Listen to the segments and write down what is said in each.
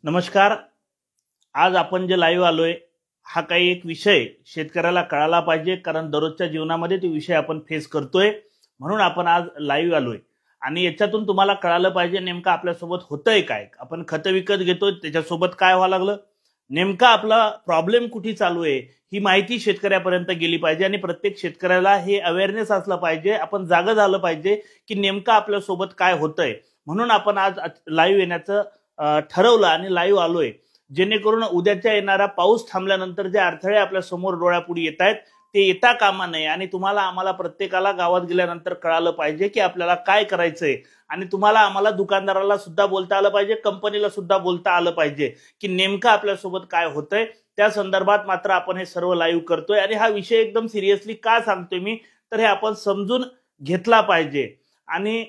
नमस्कार। आज आपण जे लाईव्ह आलोय हा काही एक विषय शेतकऱ्याला कळायला पाहिजे, कारण दररोजच्या जीवनामध्ये तो विषय आपण फेस करतोय, म्हणून आपण आज लाईव्ह आलोय। आणि याच्यातून तुम्हाला कळालं पाहिजे नेमका आपल्यासोबत होतंय काय। आपण खत विकत घेतोय त्याच्यासोबत काय व्हायला लागलं, नेमका आपला प्रॉब्लेम कुठे चालू आहे ही माहिती शेतकऱ्यापर्यंत गेली पाहिजे। आणि प्रत्येक शेतकऱ्याला हे अवेअरनेस असलं पाहिजे, आपण जागं झालं पाहिजे की नेमका आपल्यासोबत काय होतंय। म्हणून आपण आज लाईव्ह येण्याचं ठरवलं आणि लाईव्ह आलोय, जेणेकरून उद्याच्या येणारा पाऊस थांबल्यानंतर जे अडथळे आपल्या समोर डोळ्यापुढे येत आहेत ते येता कामा नये। आणि तुम्हाला आम्हाला प्रत्येकाला गावात गेल्यानंतर कळालं पाहिजे की आपल्याला काय करायचंय। आणि तुम्हाला आम्हाला दुकानदाराला सुद्धा बोलता आलं पाहिजे, कंपनीला सुद्धा बोलता आलं पाहिजे की नेमकं आपल्यासोबत काय होतंय। त्या संदर्भात मात्र आपण हे सर्व लाईव्ह करतोय। आणि हा विषय एकदम सिरियसली का सांगतोय मी, तर हे आपण समजून घेतला पाहिजे आणि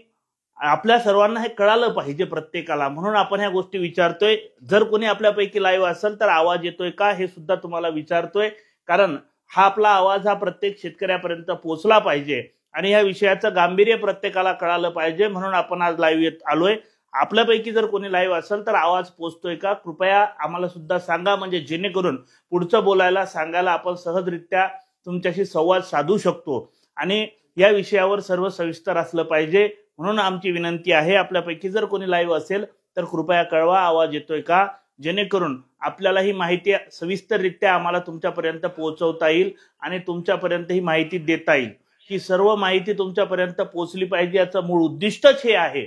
आपल्या सर्वांना हे कळालं पाहिजे प्रत्येकाला, म्हणून आपण ह्या गोष्टी विचारतोय। जर कोणी आपल्यापैकी लाईव्ह असेल तर आवाज येतोय का हे सुद्धा तुम्हाला विचारतोय, कारण हा आपला आवाज हा प्रत्येक शेतकऱ्यापर्यंत पोहोचला पाहिजे आणि या विषयाचं गांभीर्य प्रत्येकाला कळालं पाहिजे, म्हणून आपण आज लाईव्ह येत आलोय। आपल्यापैकी जर कोणी लाईव्ह असेल तर आवाज पोहोचतोय का कृपया आम्हाला सुद्धा सांगा, म्हणजे जेणेकरून पुढचं बोलायला सांगायला आपण सहजरित्या तुमच्याशी संवाद साधू शकतो आणि या विषयावर सर्व सविस्तर असलं पाहिजे। म्हणून आमची विनंती आहे, आपल्यापैकी जर कोणी लाईव्ह असेल तर कृपया कळवा आवाज येतोय का, जेणेकरून आपल्याला ही माहिती सविस्तररित्या आम्हाला तुमच्यापर्यंत पोहोचवता येईल आणि तुमच्यापर्यंत ही माहिती देता येईल। ही सर्व माहिती तुमच्यापर्यंत पोहोचली पाहिजे, याचं मूळ उद्दिष्टच हे आहे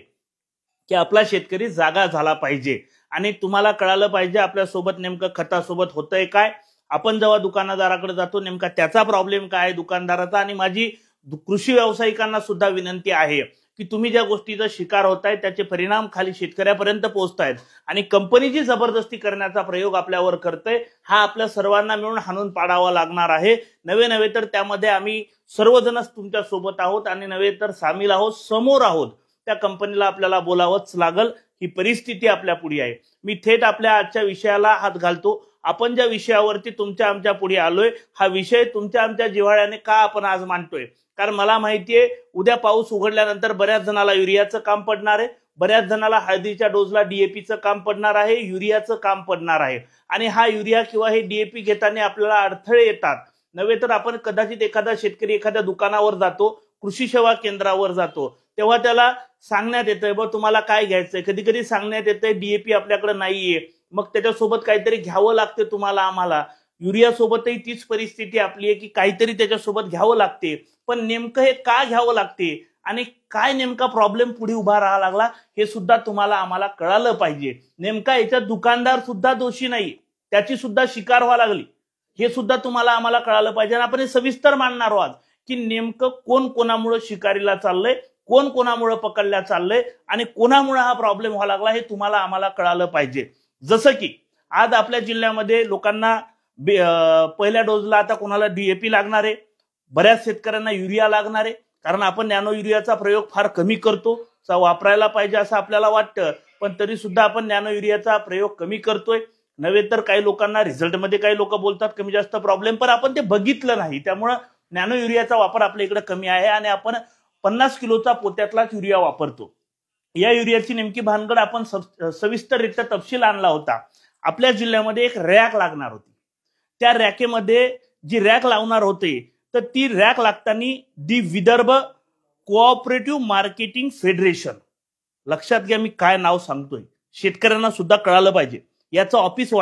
की आपला शेतकरी जागा झाला पाहिजे आणि तुम्हाला कळालं पाहिजे आपल्यासोबत नेमकं खतासोबत होतंय काय। आपण जेव्हा दुकानदाराकडे जातो नेमका त्याचा प्रॉब्लेम काय आहे दुकानदाराचा। आणि माझी कृषी व्यावसायिकांना सुद्धा विनंती आहे की तुम्ही ज्या गोष्टीचा शिकार होताय त्याचे परिणाम खाली शेतकऱ्यापर्यंत पोहोचतायत आणि कंपनी जी जबरदस्ती करण्याचा प्रयोग आपल्यावर करते हा आपल्या सर्वांना मिळून हाणून पाडावा लागणार आहे। नवे तर त्यामध्ये आम्ही सर्वजणच तुमच्या सोबत आहोत आणि नवे तर सामील आहोत, समोर आहोत। त्या कंपनीला आपल्याला बोलावंच लागल, ही परिस्थिती आपल्या पुढे आहे। मी थेट आपल्या आजच्या विषयाला हात घालतो। आपण ज्या विषयावरती तुमच्या आमच्या पुढे आलोय हा विषय तुमच्या आमच्या जिव्हाळ्याने का आपण आज मांडतोय, कारण मला माहितीये उद्या पाऊस उघडल्यानंतर बऱ्याच जणाला युरियाचं काम पडणार आहे, बऱ्याच जणाला हळदीच्या डोजला डीएपीचं काम पडणार आहे, युरियाचं काम पडणार आहे। आणि हा युरिया किंवा हे डीएपी घेताना आपल्याला अडथळे येतात। नव्हे तर आपण कदाचित एखादा शेतकरी एखाद्या दुकानावर जातो, कृषी सेवा केंद्रावर जातो, तेव्हा त्याला सांगण्यात येतंय बघ तुम्हाला काय घ्यायचंय, कधी कधी सांगण्यात येतंय डीएपी आपल्याकडे नाहीये, मग त्याच्यासोबत काहीतरी घ्यावं लागते तुम्हाला आम्हाला। युरिया सोबतही तीच परिस्थिती आपली आहे की काहीतरी त्याच्यासोबत घ्यावं लागते, पण नेमकं हे का घ्यावं लागते आणि काय नेमका प्रॉब्लेम पुढे उभा राहा लागला हे सुद्धा तुम्हाला आम्हाला कळालं पाहिजे। नेमका याच्यात दुकानदार सुद्धा दोषी नाही, त्याची सुद्धा शिकार व्हायला लागली हे सुद्धा तुम्हाला आम्हाला कळालं पाहिजे। आणि आपण हे सविस्तर मांडणार आहोत की नेमकं कोण कोणामुळे शिकारीला चाललंय, कोण कोणामुळे पकडल्या चाललंय आणि कोणामुळे हा प्रॉब्लेम व्हायला लागला हे तुम्हाला आम्हाला कळालं पाहिजे। जसं की आज आपल्या जिल्ह्यामध्ये लोकांना पहिल्या डोजला आता कोणाला डीएपी लागणार आहे, बऱ्याच शेतकऱ्यांना युरिया लागणार आहे, कारण आपण नॅनो युरियाचा प्रयोग फार कमी करतो, वापरायला पाहिजे असं आपल्याला वाटतं, पण तरी सुद्धा आपण नॅनो युरियाचा प्रयोग कमी करतोय। नव्हे तर काही लोकांना रिझल्टमध्ये काही लोक बोलतात कमी जास्त प्रॉब्लेम, पण आपण ते बघितलं नाही, त्यामुळे नॅनो युरियाचा वापर आपल्या इकडे कमी आहे आणि आपण 50 किलोचा पोत्यातलाच युरिया वापरतो। या युरियाची नेमकी भानगड आपण सविस्तररित्या तपशील आणला होता। आपल्या जिल्ह्यामध्ये एक रॅक लागणार होती, त्या रॅकेमध्ये जी रॅक लावणार होते तर ती रॅक लागताना दी विदर्भ कोऑपरेटिव्ह मार्केटिंग फेडरेशन, लक्षात घ्या मी काय नाव सांगतोय, शेतकऱ्यांना सुद्धा कळालं पाहिजे। याचं ऑफिस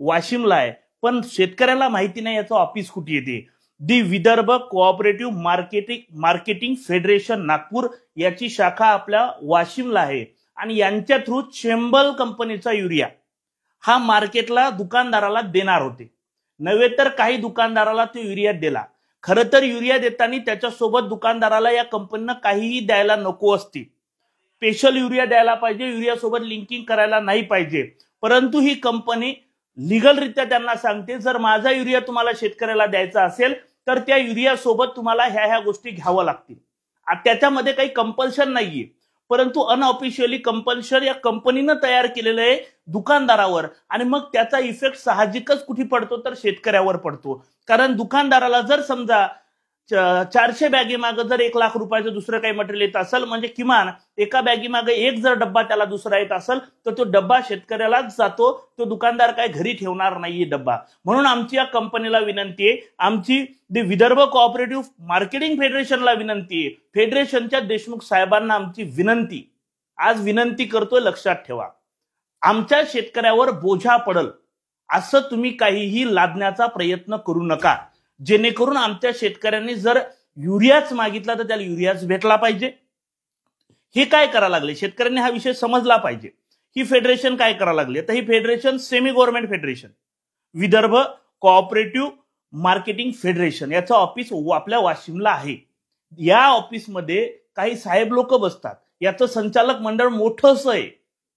वाशिमला आहे, पण शेतकऱ्याला माहिती नाही याचं ऑफिस कुठे येते। The Vidarbha cooperative marketing federation Nagpur याची शाखा आपल्या वाशिमला आहे आणि यांच्या थ्रू चेंबल कंपनीचा युरिया हा मार्केटला दुकानदाराला देणार होते। नव्हे तर काही दुकानदाराला तो युरिया दिला। खरं तर युरिया देताना त्याच्यासोबत दुकानदाराला या कंपनीनं काहीही द्यायला नको असते, स्पेशल युरिया द्यायला पाहिजे, युरिया सोबत लिंकिंग करायला नाही पाहिजे, परंतु ही कंपनी लीगलरित्या त्यांना सांगते जर माझा युरिया तुम्हाला शेतकऱ्याला द्यायचा असेल तर त्या युरिया सोबत तुम्हाला ह्या गोष्टी घ्यावं लागतील। त्याच्यामध्ये काही कंपल्शन नाहीये, परंतु अनऑफिशियली कंपल्शन या कंपनीनं तयार केलेलं आहे दुकानदारावर आणि मग त्याचा इफेक्ट साहजिकच कुठे पडतो तर शेतकऱ्यावर पडतो। कारण दुकानदाराला जर समजा 400 बॅगी मागे जर 1 लाख रुपयाचं दुसरं काही मटेरियल येत असेल, म्हणजे किमान एका बॅगी मागे एक जर डब्बा त्याला दुसरा येत असेल, तर तो डब्बा शेतकऱ्यालाच जातो, तो दुकानदार काय घरी ठेवणार नाहीये डब्बा. म्हणून आमची या कंपनीला विनंती आहे, आमची विदर्भ कोऑपरेटिव्ह मार्केटिंग फेडरेशनला विनंती आहे, फेडरेशनच्या देशमुख साहेबांना आमची विनंती, आज विनंती करतोय, लक्षात ठेवा, आमच्या शेतकऱ्यावर बोझा पडल असं तुम्ही काहीही लादण्याचा प्रयत्न करू नका, जेणेकरून आमच्या शेतकऱ्यांनी जर युरियाच मागितला तर त्याला युरियाच भेटला पाहिजे. हे काय करा लागले, शेतकऱ्यांनी हा विषय समजला पाहिजे. ही फेडरेशन काय करा लागली, तर ही federation semi government federation, Vidarbha cooperative marketing federation, याचं ऑफिस आपल्या वाशिमला आहे. या ऑफिसमध्ये काही साहेब लोक बसतात, याचं संचालक मंडळ मोठंच आहे,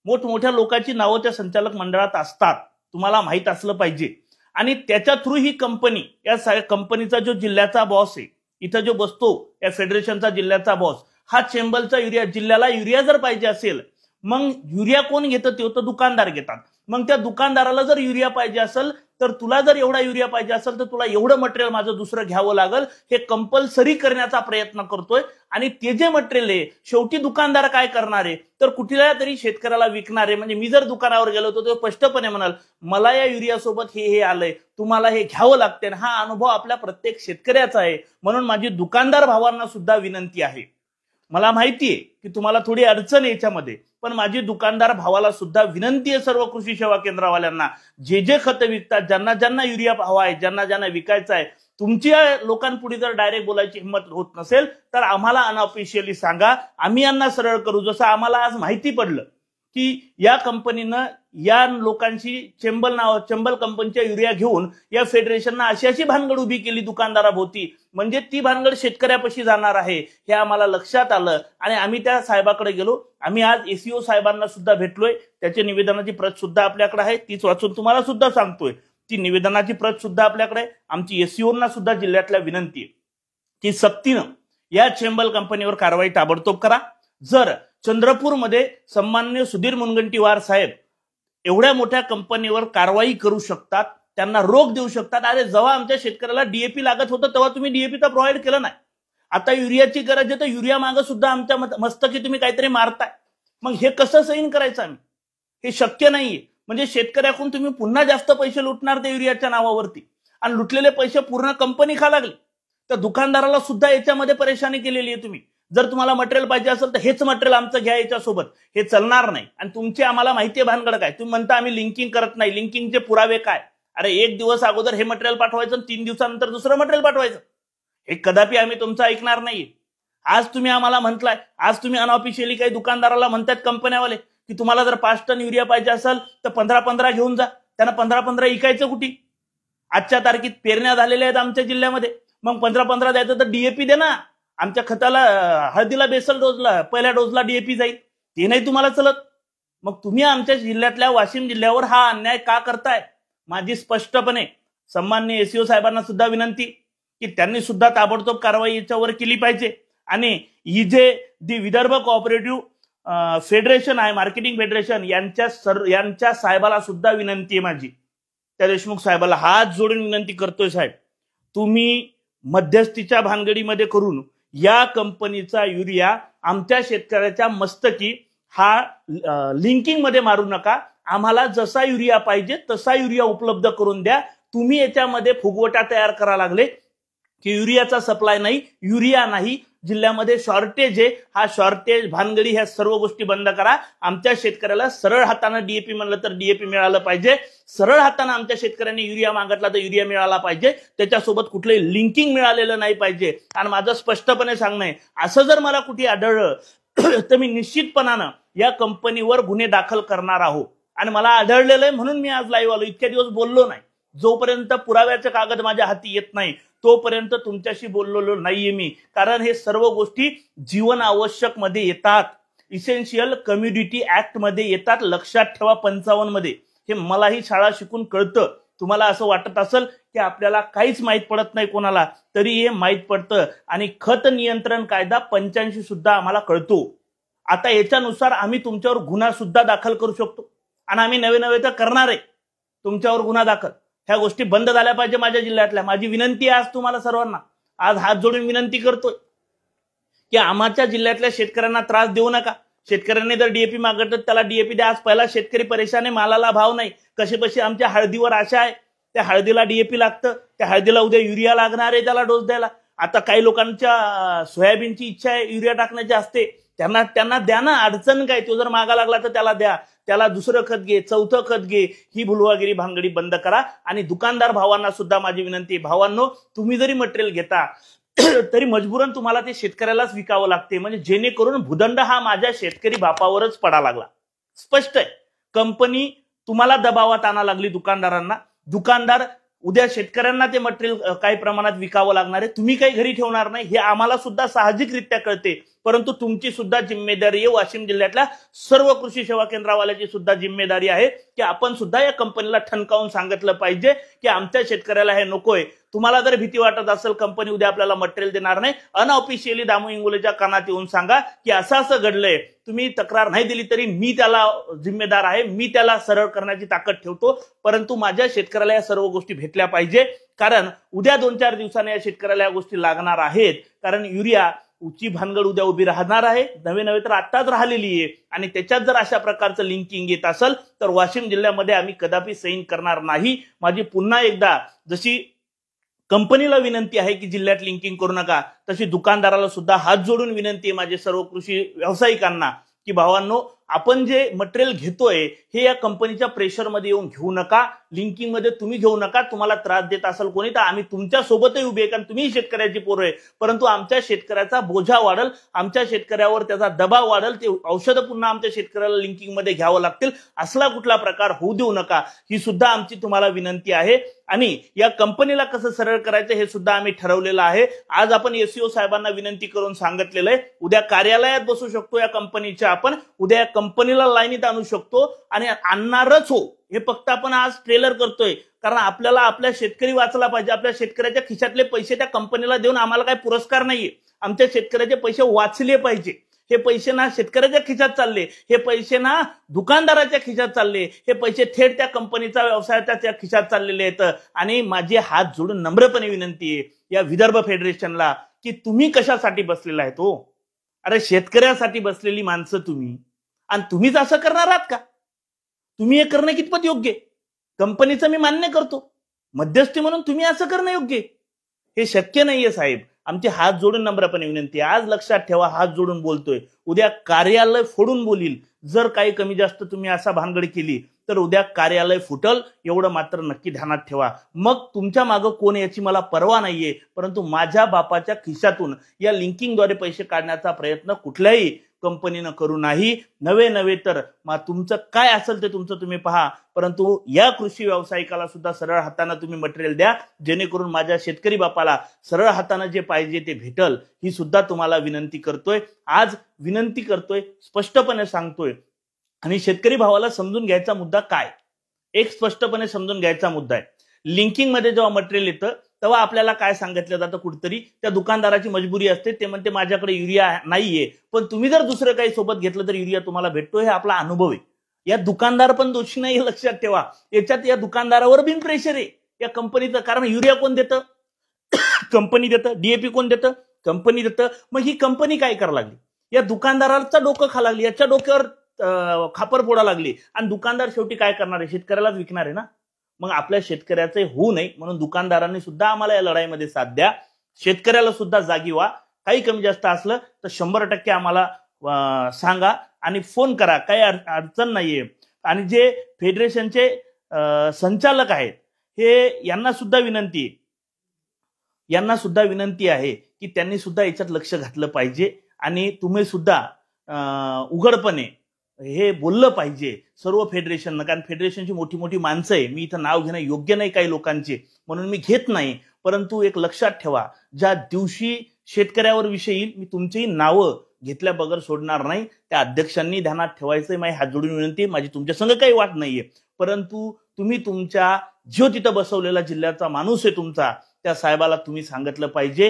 मोठमोठ्या लोकांची नावं त्या संचालक मंडळात असतात, तुम्हाला माहित असलं पाहिजे. आणि त्याच्या थ्रू ही कंपनी, या कंपनीचा जो जिल्ह्याचा बॉस आहे, इथं जो बसतो या फेडरेशनचा जिल्ह्याचा बॉस, हा चेंबलचा युरिया, जिल्ह्याला युरिया जर पाहिजे असेल, मग युरिया कोण घेतं, ते तर दुकानदार घेतात. मग त्या दुकानदाराला जर युरिया पाहिजे असेल, तर तुला जर एवढा युरिया पाहिजे असेल तर तुला एवढं मटेरियल माझं दुसरं घ्यावं लागल, हे कंपल्सरी करण्याचा प्रयत्न करतोय. आणि ते जे मटेरियल आहे शेवटी दुकानदार काय करणार आहे, तर कुठल्या तरी शेतकऱ्याला विकणार आहे. म्हणजे मी जर दुकानावर गेलो तर तो स्पष्टपणे म्हणाल, मला या युरिया सोबत हे आलंय, तुम्हाला हे घ्यावं लागते. हा अनुभव आपल्या प्रत्येक शेतकऱ्याचा आहे. म्हणून माझी दुकानदार भावांना सुद्धा विनंती आहे, मला माहितीये की तुम्हाला थोडी अडचण आहे याच्यामध्ये, पण माझी दुकानदार भावाला सुद्धा विनंती आहे, सर्व कृषी सेवा केंद्रवाल्यांना, जे जे खत विकतात, ज्यांना ज्यांना युरिया हवा आहे, ज्यांना ज्यांना विकायचा आहे, तुमची लोकांपुढे जर डायरेक्ट बोलायची हिंमत होत नसेल तर आम्हाला अनऑफिशियली सांगा, आम्ही यांना सरळ करू. जसं आम्हाला आज माहिती पडलं की या कंपनीनं या लोकांशी चेंबल कंपनीच्या युरिया घेऊन या फेडरेशननं अशी भानगड उभी केली दुकानदाराभोवती, म्हणजे ती भानगड शेतकऱ्यापाशी जाणार आहे हे आम्हाला लक्षात आलं. आणि आम्ही त्या साहेबाकडे गेलो. आम्ही आज एसीओ साहेबांना सुद्धा भेटलोय, त्याच्या निवेदनाची प्रत सुद्धा आपल्याकडे आहे, तीच वाचून तुम्हाला सुद्धा सांगतोय. ती निवेदनाची प्रत सुद्धा आपल्याकडे आहे. आमची एसीओना सुद्धा जिल्ह्यातल्या विनंती आहे की सक्तीनं या चेंबल कंपनीवर कारवाई ताबडतोब करा. जर चंद्रपूरमध्ये सन्माननीय सुधीर मुनगंटीवार साहेब एवढ्या मोठ्या कंपनीवर कारवाई करू शकतात, त्यांना रोख देऊ शकतात, अरे जेव्हा आमच्या शेतकऱ्याला डीएपी लागत होतं तेव्हा तुम्ही डीएपी तर प्रोव्हाइड केलं नाही, आता युरियाची गरज आहे तर युरिया मागं सुद्धा आमच्या मस्तकी तुम्ही काहीतरी मारताय. मग हे कसं सहीन करायचं आम्ही, हे शक्य नाहीये. म्हणजे शेतकऱ्याकडून तुम्ही पुन्हा जास्त पैसे लुटणार त्या युरियाच्या नावावरती, आणि लुटलेले पैसे पूर्ण कंपनी खा लागली. तर दुकानदाराला सुद्धा याच्यामध्ये परेशानी केलेली आहे तुम्ही. जर तुम्हाला मटेरियल पाहिजे असेल तर हेच मटेरियल आमचं घ्या याच्यासोबत, हे चालणार नाही. आणि तुमची आम्हाला माहिती आहे भानगड काय, तुम्ही म्हणता आम्ही लिंकिंग करत नाही, लिंकिंगचे पुरावे काय, अरे 1 दिवस अगोदर हे मटेरियल पाठवायचं आणि 3 दिवसानंतर दुसरं मटेरियल पाठवायचं, हे कदापि आम्ही तुमचं ऐकणार नाहीये. आज तुम्ही आम्हाला म्हटलाय, आज तुम्ही अनऑफिशियली काही दुकानदाराला म्हणतात कंपन्यावाले की तुम्हाला जर 5 टन युरिया पाहिजे असेल तर 15-15 घेऊन जा, त्यांना 15-15 इकायचं कुठे. आजच्या तारखेत पेरण्या झालेल्या आहेत आमच्या जिल्ह्यामध्ये, मग 15-15 द्यायचं तर डीएपी दे ना. आमच्या खताला हळदीला बेसल डोजला पहिल्या डोजला डीएपी जाईल, ते नाही तुम्हाला चलत. मग तुम्ही आमच्या जिल्ह्यातल्या वाशिम जिल्ह्यावर हा अन्याय का करताय. माझी स्पष्टपणे सन्माननीय एसीओ साहेबांना सुद्धा विनंती की त्यांनी सुद्धा ताबडतोब कारवाई याच्यावर केली पाहिजे. आणि ही जे विदर्भ कोऑपरेटिव्ह फेडरेशन आहे, मार्केटिंग फेडरेशन, यांच्या साहेबाला सुद्धा विनंती आहे माझी, त्या देशमुख साहेबाला हात जोडून विनंती करतोय, साहेब तुम्ही मध्यस्थीच्या भानगडीमध्ये करून या कंपनीचा युरिया आमच्या शेतकऱ्याच्या मस्तकी हा लिंकिंग मध्ये मारू नका. आम्हाला जसा युरिया पाहिजे तसा युरिया उपलब्ध करून द्या. तुम्ही याच्यामध्ये फुगवटा तयार करा लागले की युरियाचा सप्लाय नाही, युरिया नाही, जिल्ह्यामध्ये शॉर्टेज आहे, हा शॉर्टेज भानगडी ह्या सर्व गोष्टी बंद करा. आमच्या शेतकऱ्याला सरळ हाताने डीएपी म्हणलं तर डीएपी मिळालं पाहिजे, सरळ हाताने आमच्या शेतकऱ्यांनी युरिया मागितला तर युरिया मिळाला पाहिजे, त्याच्यासोबत कुठलंही लिंकिंग मिळालेलं नाही पाहिजे. आणि माझं स्पष्टपणे सांगणं आहे, असं जर मला कुठे आढळलं तर मी निश्चितपणानं या कंपनीवर गुन्हे दाखल करणार आहोत. आणि मला आढळलेलं आहे म्हणून मी आज लाईव्ह आलो, इतक्या दिवस बोललो नाही. जोपर्यंत पुराव्याचे कागद माझ्या हाती येत नाही तोपर्यंत तुमच्याशी बोललेलो नाहीये मी, कारण हे सर्व गोष्टी जीवन आवश्यक मध्ये येतात, इसेन्शियल कम्युनिटी ऍक्ट मध्ये येतात. लक्षात ठेवा, 55 मध्ये. हे मलाही शाळा शिकून कळतं. तुम्हाला असं वाटत असेल की आपल्याला काहीच माहित पडत नाही कोणाला, तरी हे माहित पडतं. आणि खत नियंत्रण कायदा 85 सुद्धा आम्हाला कळतो. आता याच्यानुसार आम्ही तुमच्यावर गुन्हा सुद्धा दाखल करू शकतो, आणि आम्ही नवे तर करणार आहे तुमच्यावर गुन्हा दाखल. ह्या गोष्टी बंद झाल्या पाहिजे माझ्या जिल्ह्यातल्या. माझी विनंती आहे आज तुम्हाला सर्वांना, आज हात जोडून विनंती करतोय की आमच्या जिल्ह्यातल्या शेतकऱ्यांना त्रास देऊ नका. शेतकऱ्यांनी जर डीएपी मागत त्याला डीएपी द्या. आज पहिला शेतकरी परेशान आहे, मालाला भाव नाही. कशी आमच्या हळदीवर आशा आहे, त्या हळदीला डीएपी लागतं, त्या हळदीला उद्या युरिया लागणार आहे त्याला डोस द्यायला. आता काही लोकांच्या सोयाबीनची इच्छा आहे युरिया टाकण्याची असते, त्यांना द्या ना, अडचण काय. तो जर मागा लागला तर त्याला द्या, त्याला दुसरं खत घे, चौथं खत घे. ही भुलवागिरी भानगडी बंद करा. आणि दुकानदार भावांना सुद्धा माझी विनंती, भावांनो तुम्ही जरी मटेरियल घेता तरी मजबूरन तुम्हाला ते शेतकऱ्यालाच विकावं लागते, म्हणजे जेणेकरून भूदंड हा माझ्या शेतकरी बापावरच पडा लागला. स्पष्ट आहे. कंपनी तुम्हाला दबावात आणा लागली दुकानदारांना. दुकानदार उद्या शेतकऱ्यांना ते मटेरियल काही प्रमाणात विकावं लागणार आहे. तुम्ही काही घरी ठेवणार नाही हे आम्हाला सुद्धा साहजिकरित्या कळते. परंतु तुमची सुद्धा जिम्मेदारी आहे, वाशिम जिल्ह्यातल्या सर्व कृषी सेवा केंद्रावाल्याची सुद्धा जिम्मेदारी आहे की आपण सुद्धा या कंपनीला ठणकावून सांगितलं पाहिजे की आमच्या शेतकऱ्याला हे नकोय. तुम्हाला जर भीती वाटत असेल कंपनी उद्या आपल्याला मटेरियल देणार नाही, अनऑफिशियली दामू इंगोलेच्या कानात येऊन सांगा की असं घडलंय. तुम्ही तक्रार नाही दिली तरी मी त्याला जिम्मेदार आहे, मी त्याला सरळ करण्याची ताकद ठेवतो. परंतु माझ्या शेतकऱ्याला या सर्व गोष्टी भेटल्या पाहिजे, कारण उद्या 2-4 दिवसांनी या शेतकऱ्याला या गोष्टी लागणार आहेत. कारण युरिया उची भानगड उद्या उभी राहणार आहे, नवे तर आताच राहिलेली आहे. आणि त्याच्यात जर अशा प्रकारचं लिंकिंग येत असेल तर वाशिम जिल्ह्यामध्ये आम्ही कदापि सैन करणार नाही. माझी पुन्हा एकदा जशी कंपनीला विनंती आहे की जिल्ह्यात लिंकिंग करू नका, तशी दुकानदाराला सुद्धा हात जोडून विनंती आहे माझे सर्व कृषी व्यावसायिकांना की भावांनो, आपण जे मटेरियल घेतोय हे या कंपनीच्या प्रेशरमध्ये येऊन घेऊ नका, लिंकिंग मध्ये तुम्ही घेऊ नका. तुम्हाला त्रास देत असेल कोणी तर आम्ही तुमच्या सोबतही उभे आहे, कारण तुम्ही शेतकऱ्याची पोरं आहे. परंतु आमच्या शेतकऱ्याचा बोजा वाढेल, आमच्या शेतकऱ्यावर त्याचा दबाव वाढेल, ते औषधं पुन्हा आमच्या शेतकऱ्याला लिंकिंग मध्ये घ्यावं लागतील. असला कुठला प्रकार होऊ देऊ नका, ही सुद्धा आमची तुम्हाला विनंती आहे. आणि या कंपनीला कसं सरळ करायचं हे सुद्धा आम्ही ठरवलेलं आहे. आज आपण एसईओ साहेबांना विनंती करून सांगितलेलं आहे, उद्या कार्यालयात बसू शकतो या कंपनीच्या, आपण उद्या कंपनीला लाईनीत आणू शकतो आणि आणणारच हो. हे फक्त आपण आज ट्रेलर करतोय कारण आपल्याला आपल्या शेतकरी वाचला पाहिजे. आपल्या शेतकऱ्याच्या खिशातले पैसे त्या कंपनीला देऊन आम्हाला काही पुरस्कार नाहीये. आमच्या शेतकऱ्याचे पैसे वाचले पाहिजे. हे पैसे ना शेतकऱ्याच्या खिशात चालले, हे पैसे ना दुकानदाराच्या खिशात चालले, हे पैसे थेट त्या कंपनीचा व्यवसायाच्या खिशात चाललेले आहेत. आणि माझे हात जोडून नम्रपणे विनंती आहे या विदर्भ फेडरेशनला की तुम्ही कशासाठी बसलेला आहे तो? अरे शेतकऱ्यासाठी बसलेली माणसं तुम्ही, आणि तुम्हीच असं करणार आहात का? तुम्ही हे करणं कितपत योग्य? कंपनीचं मी मान्य करतो, मध्यस्थी म्हणून तुम्ही असं करणं योग्य? हे शक्य नाहीये साहेब. आमचे हात जोडून नम्रपणे विनंती आहे. आज लक्षात ठेवा, हात जोडून बोलतोय, उद्या कार्यालय फोडून बोलील. जर काही कमी जास्त तुम्ही असा भानगड केली तर उद्या कार्यालय फुटल, एवढं मात्र नक्की ध्यानात ठेवा. मग तुमच्या मागं कोण याची मला पर्वा नाहीये, परंतु माझ्या बापाच्या खिशातून या लिंकिंगद्वारे पैसे काढण्याचा प्रयत्न कुठल्याही कंपनीनं करू नाही. नवे तर मग तुमचं काय असेल ते तुमचं तुम्ही पहा, परंतु या कृषी व्यावसायिकाला सुद्धा सरळ हाताने तुम्ही मटेरियल द्या, जेणेकरून माझ्या शेतकरी बापाला सरळ हाताने जे पाहिजे ते भेटल. ही सुद्धा तुम्हाला विनंती करतोय, आज विनंती करतोय, स्पष्टपणे सांगतोय. आणि शेतकरी भावाला समजून घ्यायचा मुद्दा काय, एक स्पष्टपणे समजून घ्यायचा मुद्दा आहे. लिंकिंग मध्ये जेव्हा मटेरियल येतं तेव्हा आपल्याला काय सांगितलं जातं, कुठेतरी त्या दुकानदाराची मजबुरी असते, ते म्हणते माझ्याकडे युरिया नाहीये, पण तुम्ही जर दुसरं काही सोबत घेतलं तर युरिया तुम्हाला भेटतो. हे आपला अनुभव आहे. या दुकानदार पण दोषी नाही, लक्षात ठेवा. याच्यात या दुकानदारावर बिन प्रेशर आहे या कंपनीचं, कारण युरिया कोण देतं? कंपनी देतं. डीएपी कोण देतं? कंपनी देतं. मग ही कंपनी काय करायला लागली? या दुकानदाराचं डोकं खा लागली, याच्या डोक्यावर खापर फोडा लागली. आणि दुकानदार शेवटी काय करणार आहे? शेतकऱ्यालाच विकणार आहे ना. मग आपल्या शेतकऱ्याचे होऊ नये म्हणून दुकानदारांनी सुद्धा आम्हाला या लढाईमध्ये साथ द्या. शेतकऱ्याला सुद्धा जागी व्हा. काही कमी जास्त असलं तर 100% आम्हाला सांगा आणि फोन करा, काही अडचण नाहीये. आणि जे फेडरेशनचे संचालक आहेत हे यांना सुद्धा विनंती आहे की त्यांनी सुद्धा याच्यात लक्ष घातलं पाहिजे आणि तुम्ही सुद्धा उघडपणे हे बोललं पाहिजे सर्व फेडरेशननं. कारण फेडरेशनची मोठी मोठी माणसं आहे, मी इथं नाव घेणं योग्य नाही काही लोकांचे, म्हणून मी घेत नाही. परंतु एक लक्षात ठेवा, ज्या दिवशी शेतकऱ्यावर विषय येईल मी तुमचीही नावं घेतल्या बगर सोडणार नाही. त्या अध्यक्षांनी ध्यानात ठेवायचंय. माझी हात जोडून विनंती, माझी तुमच्या संग काही वाट नाहीये, परंतु तुम्ही तुमच्या जो तिथं बसवलेला जिल्ह्याचा माणूस आहे तुमचा, त्या साहेबाला तुम्ही सांगितलं पाहिजे.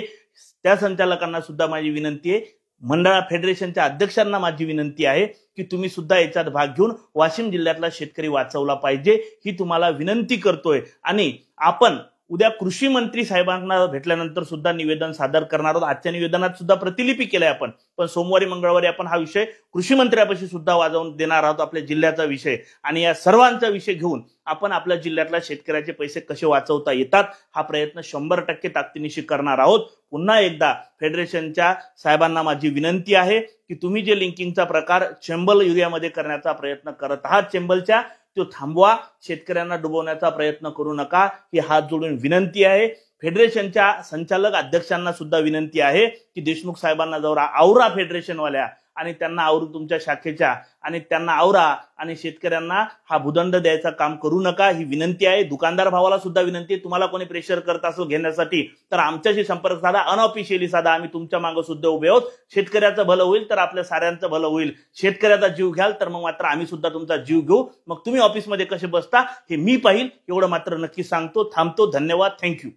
त्या संचालकांना सुद्धा माझी विनंती आहे, मंडळा फेडरेशनच्या अध्यक्षांना माझी विनंती आहे की तुम्ही सुद्धा याच्यात भाग घेऊन वाशिम जिल्ह्यातला शेतकरी वाचवला पाहिजे, ही तुम्हाला विनंती करतोय. आणि आपण उद्या कृषी मंत्री साहेबांना भेटल्यानंतर सुद्धा निवेदन सादर करणार आहोत। आजच्या निवेदनात सुद्धा प्रतिलिपी केलंय आपण, पण सोमवारी मंगळवारी आपण हा विषय कृषी मंत्र्यापाशी सुद्धा वाजवून देणार आहोत, आपल्या जिल्ह्याचा विषय। आणि या सर्वांचा विषय घेऊन आपण आपल्या जिल्ह्यातल्या शेतकऱ्याचे पैसे कसे वाचवता येतात हा प्रयत्न 100% ताकदीनिशी करणार आहोत। पुन्हा एकदा फेडरेशनच्या साहेबांना माझी विनंती आहे की तुम्ही जे लिंकिंगचा प्रकार चेंबल युरियामध्ये करण्याचा प्रयत्न करत आहात चेंबलच्या, तो थांबवा। शेतकऱ्यांना डुबवण्याचा प्रयत्न करू नका, ही हात जोडून विनंती आहे। फेडरेशनच्या संचालक अध्यक्षांना सुद्धा विनंती आहे की देशमुख साहेबांना जाऊन आवरा फेडरेशनवाल्या, आणि त्यांना आवरून तुमच्या शाखेच्या, आणि त्यांना आवरा आणि शेतकऱ्यांना हा भूदंड द्यायचा काम करू नका, ही विनंती आहे। दुकानदार भावाला सुद्धा विनंती आहे, तुम्हाला कोणी प्रेशर करत असेल घेण्यासाठी तर आमच्याशी संपर्क साधा, अनऑफिशियली साधा, आम्ही तुमच्या मागे सुद्धा उभे आहोत। शेतकऱ्याचं भलं होईल तर आपल्या साऱ्यांचं भलं होईल। शेतकऱ्याचा जीव घ्याल तर मग मात्र आम्ही सुद्धा तुमचा जीव घेऊ। मग तुम्ही ऑफिसमध्ये कसे बसता हे मी पाहिल, एवढं मात्र नक्की सांगतो। थांबतो, धन्यवाद, थँक्यू।